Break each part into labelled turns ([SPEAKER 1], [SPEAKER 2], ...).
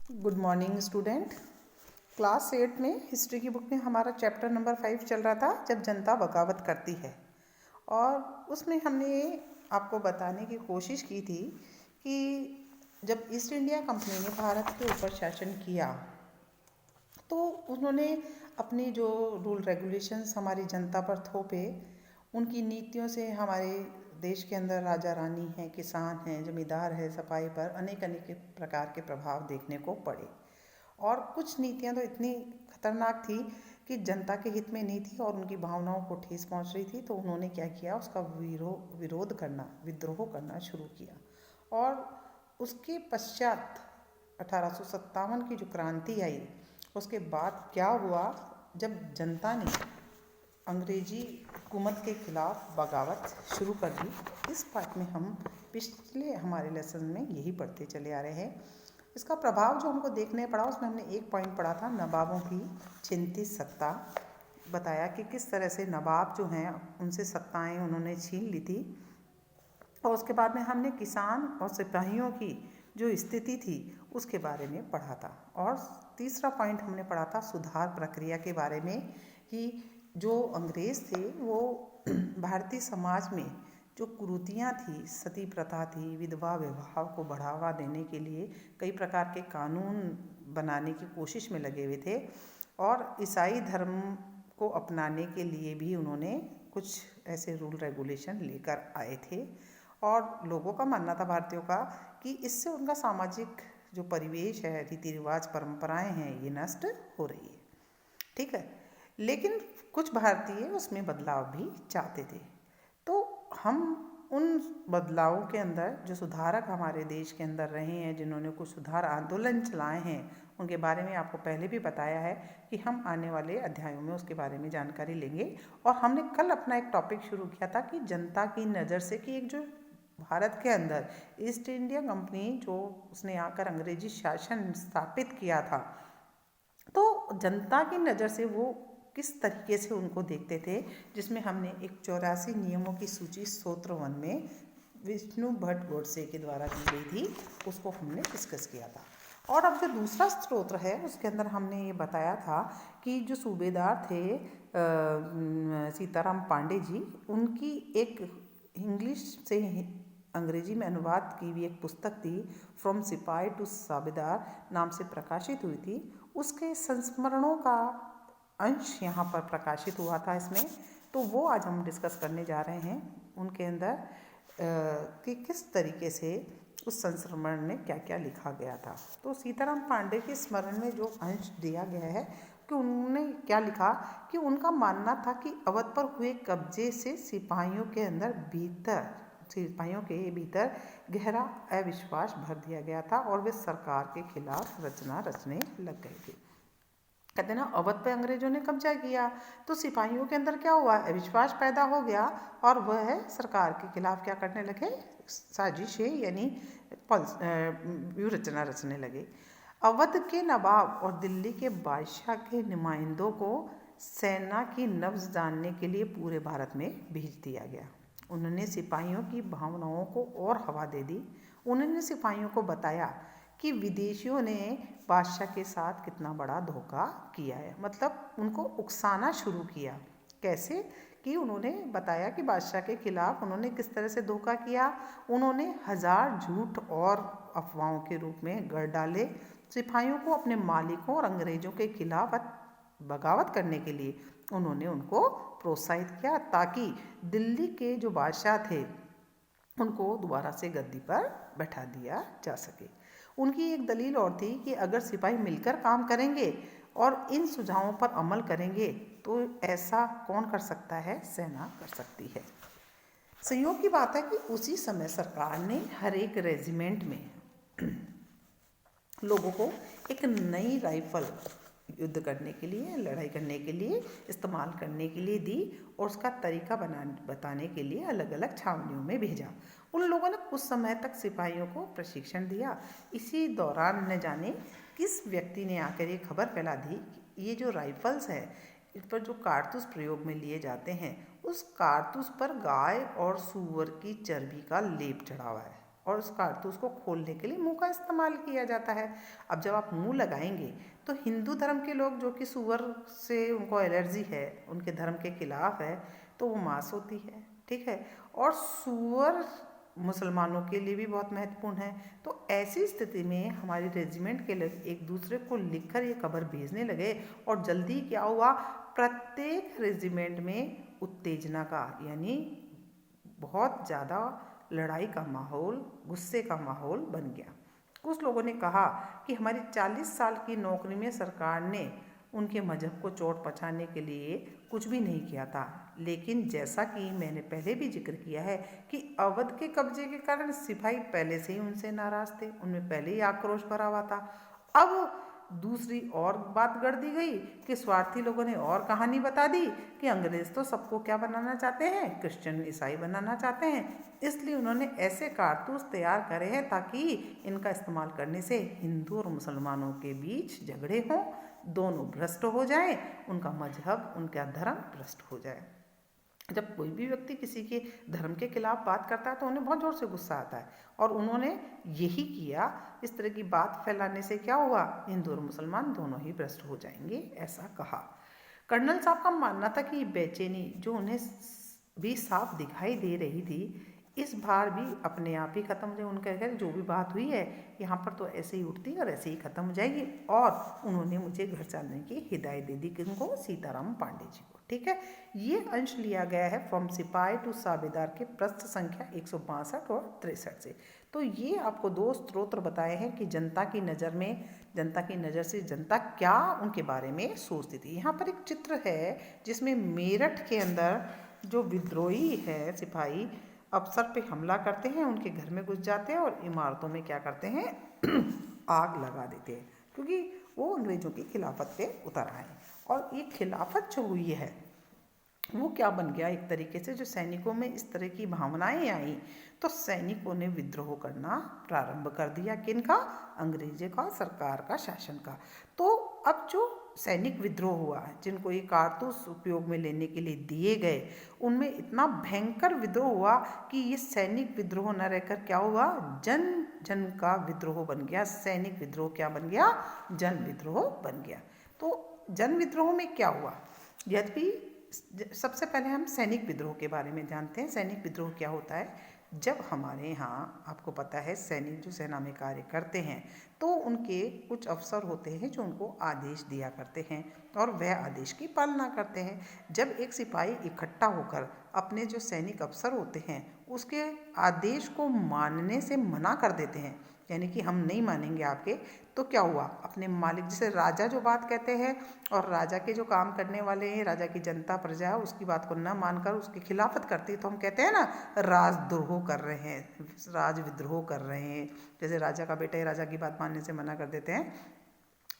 [SPEAKER 1] Good morning student. Class 8 में history की book में हमारा चैप्टर नंबर 5 चल रहा था, जब जनता बगावत करती है। और उसमें हमने आपको बताने की कोशिश की थी कि जब ईस्ट इंडिया कंपनी ने भारत के ऊपर शासन किया तो उन्होंने अपनी जो रूल रेगुलेशंस हमारी जनता पर थोपे। उनकी नीतियों से हमारे देश के अंदर राजा रानी हैं, किसान हैं, जमींदार है, सफाई पर अनेक अनेक प्रकार के प्रभाव देखने को पड़े। और कुछ नीतियां तो इतनी खतरनाक थी कि जनता के हित में नहीं थी और उनकी भावनाओं को ठेस पहुंच रही थी। तो उन्होंने क्या किया, उसका विद्रोह करना शुरू किया। और उसके पश्चात 1857 की जो क्रांति आई, उसके बाद क्या हुआ, जब जनता ने अंग्रेजी हुकूमत के खिलाफ बगावत शुरू कर दी। इस पार्ट में हम पिछले हमारे लेसन में यही पढ़ते चले आ रहे हैं। इसका प्रभाव जो हमको देखने पड़ा, उसमें हमने एक पॉइंट पढ़ा था, नवाबों की चिंतित सत्ता। बताया कि किस तरह से नवाब जो हैं उनसे सत्ताएं उन्होंने छीन ली थी। और उसके बाद में हमने किसान और सिपाहियों की जो स्थिति थी उसके बारे में पढ़ा था। और तीसरा पॉइंट हमने पढ़ा था सुधार प्रक्रिया के बारे में, कि जो अंग्रेज़ थे वो भारतीय समाज में जो कुरीतियाँ थी, सती प्रथा थी, विधवा विवाह को बढ़ावा देने के लिए कई प्रकार के कानून बनाने की कोशिश में लगे हुए थे। और ईसाई धर्म को अपनाने के लिए भी उन्होंने कुछ ऐसे रूल रेगुलेशन लेकर आए थे। और लोगों का मानना था, भारतीयों का, कि इससे उनका सामाजिक जो परिवेश है, रीति रिवाज, परंपराएं हैं, ये नष्ट हो रही है। ठीक है, लेकिन कुछ भारतीय उसमें बदलाव भी चाहते थे। तो हम उन बदलावों के अंदर जो सुधारक हमारे देश के अंदर रहे हैं, जिन्होंने कुछ सुधार आंदोलन चलाए हैं, उनके बारे में आपको पहले भी बताया है कि हम आने वाले अध्यायों में उसके बारे में जानकारी लेंगे। और हमने कल अपना एक टॉपिक शुरू किया था कि जनता की नज़र से, कि एक जो भारत के अंदर ईस्ट इंडिया कंपनी जो उसने आकर अंग्रेजी शासन स्थापित किया था, तो जनता की नज़र से वो किस तरीके से उनको देखते थे, जिसमें हमने एक 84 नियमों की सूची सूत्र 1 में विष्णु भट्ट गोडसे के द्वारा दी गई थी, उसको हमने डिस्कस किया था। और अब जो दूसरा स्त्रोत्र है उसके अंदर हमने ये बताया था कि जो सूबेदार थे सीताराम पांडे जी, उनकी एक इंग्लिश से अंग्रेजी में अनुवाद की हुई एक पुस्तक थी, फ्रॉम सिपाही टू सूबेदार नाम से प्रकाशित हुई थी। उसके संस्मरणों का अंश यहाँ पर प्रकाशित हुआ था इसमें। तो वो आज हम डिस्कस करने जा रहे हैं उनके अंदर कि किस तरीके से उस संस्मरण में क्या क्या लिखा गया था। तो सीताराम पांडे के स्मरण में जो अंश दिया गया है कि उन्होंने क्या लिखा, कि उनका मानना था कि अवध पर हुए कब्जे से सिपाहियों के भीतर गहरा अविश्वास भर दिया गया था और वे सरकार के खिलाफ रचना रचने लग गए थे। कहते ना, अवध पे अंग्रेजों ने कब्जा किया तो सिपाहियों के अंदर क्या हुआ, अविश्वास पैदा हो गया और वह सरकार के खिलाफ क्या करने लगे, साजिशें यानी व्यूह रचना रचने लगे। अवध के नवाब और दिल्ली के बादशाह के नुमाइंदों को सेना की नब्ज जानने के लिए पूरे भारत में भेज दिया गया। उन्होंने सिपाहियों की भावनाओं को और हवा दे दी। उन्होंने सिपाहियों को बताया कि विदेशियों ने बादशाह के साथ कितना बड़ा धोखा किया है, मतलब उनको उकसाना शुरू किया। कैसे कि उन्होंने बताया कि बादशाह के खिलाफ उन्होंने किस तरह से धोखा किया। उन्होंने 1000 झूठ और अफवाहों के रूप में गढ़ डाले। सिपाहियों को अपने मालिकों और अंग्रेजों के खिलाफ बगावत करने के लिए उन्होंने उनको प्रोत्साहित किया, ताकि दिल्ली के जो बादशाह थे उनको दोबारा से गद्दी पर बैठा दिया जा सके। उनकी एक दलील और थी कि अगर सिपाही मिलकर काम करेंगे और इन सुझावों पर अमल करेंगे तो ऐसा कौन कर सकता है, सेना कर सकती है। संयोग की बात है कि उसी समय सरकार ने हर एक रेजिमेंट में लोगों को एक नई राइफल युद्ध करने के लिए, लड़ाई करने के लिए इस्तेमाल करने के लिए दी और उसका तरीका बताने के लिए अलग अलग छावनियों में भेजा। उन लोगों ने कुछ समय तक सिपाहियों को प्रशिक्षण दिया। इसी दौरान न जाने किस व्यक्ति ने आकर ये खबर फैला दी कि ये जो राइफल्स है, इस पर जो कारतूस प्रयोग में लिए जाते हैं, उस कारतूस पर गाय और सूअर की चर्बी का लेप चढ़ा हुआ है और उस कारतूस को खोलने के लिए मुंह का इस्तेमाल किया जाता है। अब जब आप मुंह लगाएंगे तो हिंदू धर्म के लोग जो कि सूअर से उनको एलर्जी है, उनके धर्म के खिलाफ है, तो वो मांस होती है, ठीक है। और सूअर मुसलमानों के लिए भी बहुत महत्वपूर्ण है। तो ऐसी स्थिति में हमारी रेजिमेंट के लोग एक दूसरे को लिखकर ये खबर भेजने लगे और जल्दी क्या हुआ, प्रत्येक रेजिमेंट में उत्तेजना का यानी बहुत ज़्यादा लड़ाई का माहौल, गुस्से का माहौल बन गया। कुछ लोगों ने कहा कि हमारी 40 साल की नौकरी में सरकार ने उनके मजहब को चोट पहुँचाने के लिए कुछ भी नहीं किया था, लेकिन जैसा कि मैंने पहले भी जिक्र किया है कि अवध के कब्जे के कारण सिपाही पहले से ही उनसे नाराज थे, उनमें पहले ही आक्रोश भरा हुआ था। अब दूसरी और बात गढ़ दी गई कि स्वार्थी लोगों ने और कहानी बता दी कि अंग्रेज तो सबको क्या बनाना चाहते हैं, क्रिश्चियन ईसाई बनाना चाहते हैं, इसलिए उन्होंने ऐसे कारतूस तैयार करे हैं ताकि इनका इस्तेमाल करने से हिंदू और मुसलमानों के बीच झगड़े हों, दोनों भ्रष्ट हो जाएं, उनका मजहब, उनका धर्म भ्रष्ट हो जाए। जब कोई भी व्यक्ति किसी के धर्म के खिलाफ बात करता है तो उन्हें बहुत ज़ोर से गुस्सा आता है, और उन्होंने यही किया। इस तरह की बात फैलाने से क्या हुआ, हिंदू और मुसलमान दोनों ही भ्रष्ट हो जाएंगे, ऐसा कहा। कर्नल साहब का मानना था कि बेचैनी जो उन्हें भी साफ दिखाई दे रही थी, इस बार भी अपने आप ही खत्म हो जाए। उनका कहकर जो भी बात हुई है यहाँ पर तो ऐसे ही उठती और ऐसे ही खत्म हो जाएगी, और उन्होंने मुझे घर चलने की हिदायत दे दी, किनको, सीताराम पांडे जी को, ठीक है। ये अंश लिया गया है फ्रॉम सिपाही टू साबेदार के पृष्ठ संख्या 162 और 63 से। तो ये आपको दो स्त्रोत्र बताए हैं कि जनता की नज़र में, जनता की नज़र से जनता क्या उनके बारे में सोचती थी। यहाँ पर एक चित्र है जिसमें मेरठ के अंदर जो विद्रोही है सिपाही अफसर पे हमला करते हैं, उनके घर में घुस जाते हैं और इमारतों में क्या करते हैं आग लगा देते हैं, क्योंकि वो अंग्रेजों की खिलाफत पे उतर आए। और ये खिलाफत जो हुई है वो क्या बन गया, एक तरीके से जो सैनिकों में इस तरह की भावनाएं आई तो सैनिकों ने विद्रोह करना प्रारंभ कर दिया। किनका, अंग्रेजों का, सरकार का, शासन का। तो अब जो सैनिक विद्रोह हुआ, जिनको ये कारतूस उपयोग में लेने के लिए दिए गए, उनमें इतना भयंकर विद्रोह हुआ कि ये सैनिक विद्रोह न रहकर क्या हुआ, जन जन का विद्रोह बन गया। सैनिक विद्रोह क्या बन गया, जन विद्रोह बन गया। तो जन विद्रोह में क्या हुआ, यद्यपि सबसे पहले हम सैनिक विद्रोह के बारे में जानते हैं। सैनिक विद्रोह क्या होता है, जब हमारे यहाँ आपको पता है सैनिक जो सेना में कार्य करते हैं तो उनके कुछ अफसर होते हैं जो उनको आदेश दिया करते हैं और वह आदेश की पालना करते हैं। जब एक सिपाही इकट्ठा होकर अपने जो सैनिक अफसर होते हैं उसके आदेश को मानने से मना कर देते हैं, यानी कि हम नहीं मानेंगे आपके, तो क्या हुआ, अपने मालिक, जैसे राजा जो बात कहते हैं और राजा के जो काम करने वाले हैं, राजा की जनता प्रजा है, उसकी बात को न मानकर उसकी खिलाफत करती है तो हम कहते हैं ना राजद्रोह कर रहे हैं, राज विद्रोह कर रहे हैं। जैसे राजा का बेटा राजा की बात मानने से मना कर देते हैं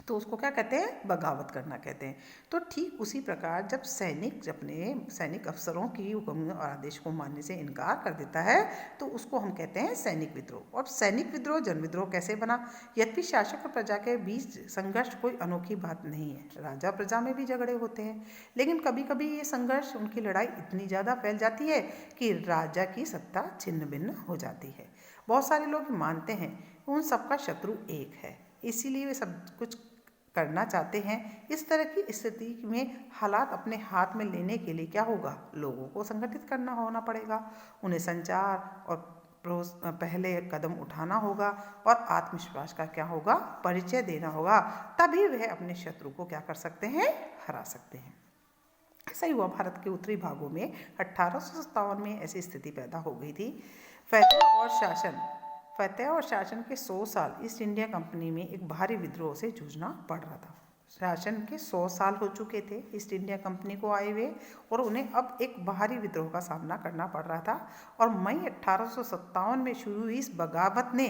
[SPEAKER 1] तो उसको क्या कहते हैं, बगावत करना कहते हैं। तो ठीक उसी प्रकार जब सैनिक अपने सैनिक अफसरों की हुक्म और आदेश को मानने से इनकार कर देता है तो उसको हम कहते हैं सैनिक विद्रोह। और सैनिक विद्रोह जन विद्रोह कैसे बना, यद्यपि शासक और प्रजा के बीच संघर्ष कोई अनोखी बात नहीं है, राजा प्रजा में भी झगड़े होते हैं, लेकिन कभी कभी ये संघर्ष, उनकी लड़ाई इतनी ज़्यादा फैल जाती है कि राजा की सत्ता छिन्न भिन्न हो जाती है। बहुत सारे लोग मानते हैं उन सबका शत्रु एक है, इसीलिए वे सब कुछ करना चाहते हैं। इस तरह की स्थिति में हालात अपने हाथ में लेने के लिए क्या होगा, लोगों को संगठित करना होना पड़ेगा, उन्हें संचार और पहले कदम उठाना होगा और आत्मविश्वास का क्या होगा, परिचय देना होगा, तभी वह अपने शत्रु को क्या कर सकते हैं, हरा सकते हैं। ऐसा ही हुआ भारत के उत्तरी भागों में 1857 में ऐसी स्थिति पैदा हो गई थी। फतेह और शासन के 100 साल ईस्ट इंडिया कंपनी में एक भारी विद्रोह से जूझना पड़ रहा था। शासन के 100 साल हो चुके थे ईस्ट इंडिया कंपनी को आए हुए और उन्हें अब एक भारी विद्रोह का सामना करना पड़ रहा था। और मई 1857 में शुरू हुई इस बगावत ने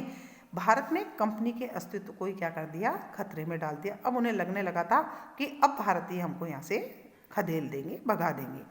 [SPEAKER 1] भारत में कंपनी के अस्तित्व को ही क्या कर दिया, खतरे में डाल दिया। अब उन्हें लगने लगा था कि अब भारतीय हमको यहाँ से खदेल देंगे, भगा देंगे।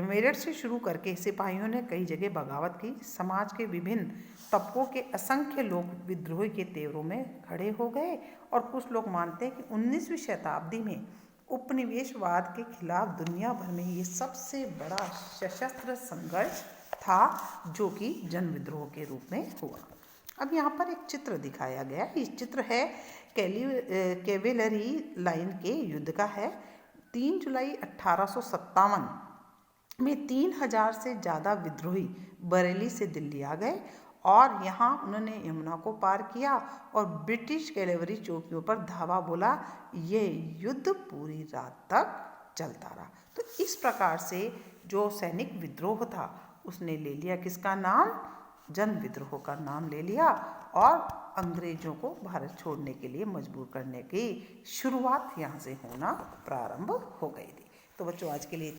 [SPEAKER 1] मेरठ से शुरू करके सिपाहियों ने कई जगह बगावत की। समाज के विभिन्न तबकों के असंख्य लोग विद्रोह के तेवरों में खड़े हो गए और कुछ लोग मानते हैं कि 19वीं शताब्दी में उपनिवेशवाद के खिलाफ दुनिया भर में ये सबसे बड़ा सशस्त्र संघर्ष था, जो कि जन विद्रोह के रूप में हुआ। अब यहाँ पर एक चित्र दिखाया गया है। इस चित्र है कैवेलरी लाइन के युद्ध का है। 3 जुलाई 1857 में 3000 से ज़्यादा विद्रोही बरेली से दिल्ली आ गए और यहाँ उन्होंने यमुना को पार किया और ब्रिटिश कैवेलरी चौकियों पर धावा बोला। ये युद्ध पूरी रात तक चलता रहा। तो इस प्रकार से जो सैनिक विद्रोह था उसने ले लिया किसका नाम? जन विद्रोह का नाम ले लिया और अंग्रेजों को भारत छोड़ने के लिए मजबूर करने की शुरुआत यहाँ से होना प्रारंभ हो गई थी। तो बच्चों आज के लिए